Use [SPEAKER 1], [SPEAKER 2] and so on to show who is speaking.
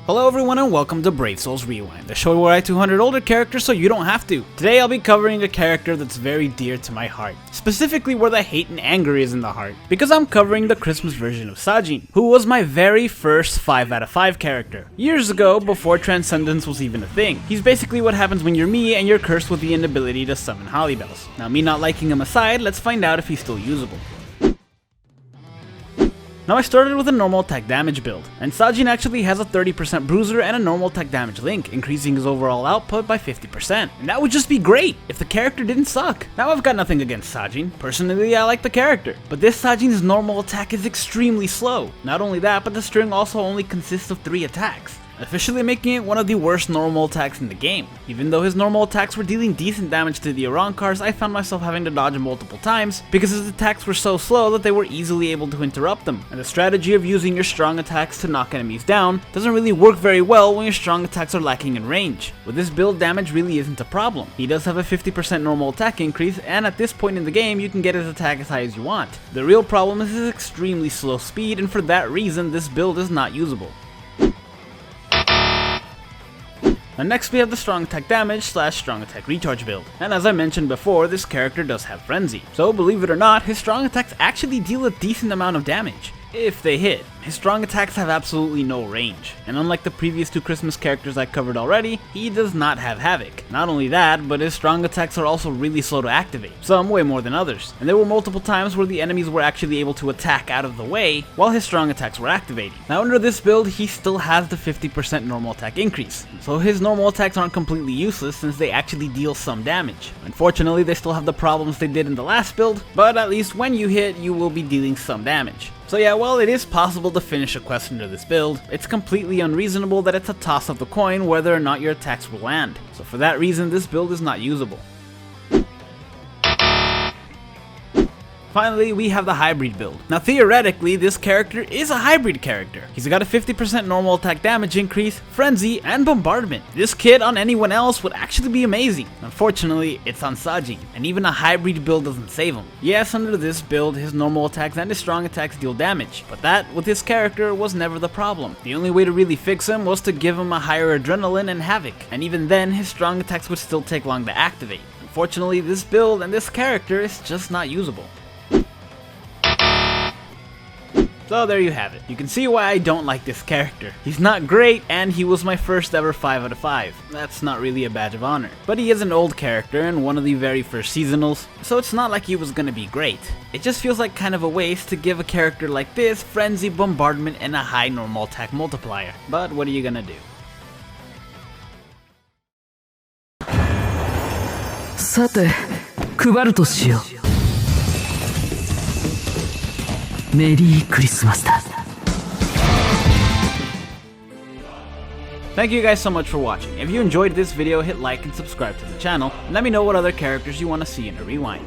[SPEAKER 1] Hello everyone and welcome to Brave Souls Rewind, the show where I 200 older characters so you don't have to. Today I'll be covering a character that's very dear to my heart, specifically where the hate and anger is in the heart, because I'm covering the Christmas version of Sajin, who was my very first 5 out of 5 character, years ago before Transcendence was even a thing. He's basically what happens when you're me and you're cursed with the inability to summon Holly Bells. Now me not liking him aside, let's find out if he's still usable. Now I started with a normal attack damage build, and Sajin actually has a 30% bruiser and a normal attack damage link, increasing his overall output by 50%. And that would just be great if the character didn't suck. Now I've got nothing against Sajin, personally I like the character, but this Sajin's normal attack is extremely slow. Not only that, but the string also only consists of 3 attacks, officially making it one of the worst normal attacks in the game. Even though his normal attacks were dealing decent damage to the Arankars, I found myself having to dodge multiple times because his attacks were so slow that they were easily able to interrupt them. And the strategy of using your strong attacks to knock enemies down doesn't really work very well when your strong attacks are lacking in range. With this build, damage really isn't a problem. He does have a 50% normal attack increase, and at this point in the game you can get his attack as high as you want. The real problem is his extremely slow speed, and for that reason this build is not usable. And next we have the strong attack damage / strong attack recharge build. And as I mentioned before, this character does have frenzy. So believe it or not, his strong attacks actually deal a decent amount of damage, if they hit. His strong attacks have absolutely no range, and unlike the previous 2 Christmas characters I covered already, he does not have Havoc. Not only that, but his strong attacks are also really slow to activate, some way more than others, and there were multiple times where the enemies were actually able to attack out of the way while his strong attacks were activating. Now under this build, he still has the 50% normal attack increase, so his normal attacks aren't completely useless since they actually deal some damage. Unfortunately, they still have the problems they did in the last build, but at least when you hit, you will be dealing some damage. So yeah, while it is possible to finish a quest under this build, it's completely unreasonable that it's a toss of the coin whether or not your attacks will land. So for that reason, this build is not usable. Finally, we have the hybrid build. Now theoretically, this character is a hybrid character. He's got a 50% normal attack damage increase, frenzy, and bombardment. This kit on anyone else would actually be amazing. Unfortunately, it's on Sajin, and even a hybrid build doesn't save him. Yes, under this build, his normal attacks and his strong attacks deal damage, but that, with his character, was never the problem. The only way to really fix him was to give him a higher adrenaline and havoc, and even then, his strong attacks would still take long to activate. Unfortunately, this build and this character is just not usable. So there you have it. You can see why I don't like this character. He's not great, and he was my first ever 5 out of 5. That's not really a badge of honor. But he is an old character and one of the very first seasonals, so it's not like he was gonna be great. It just feels like kind of a waste to give a character like this frenzy, bombardment, and a high normal attack multiplier. But what are you gonna do?
[SPEAKER 2] さて、配るとしよう。メリークリスマスだ。
[SPEAKER 1] Thank you guys so much for watching. If you enjoyed this video, hit like and subscribe to the channel, and let me know what other characters you want to see in a rewind.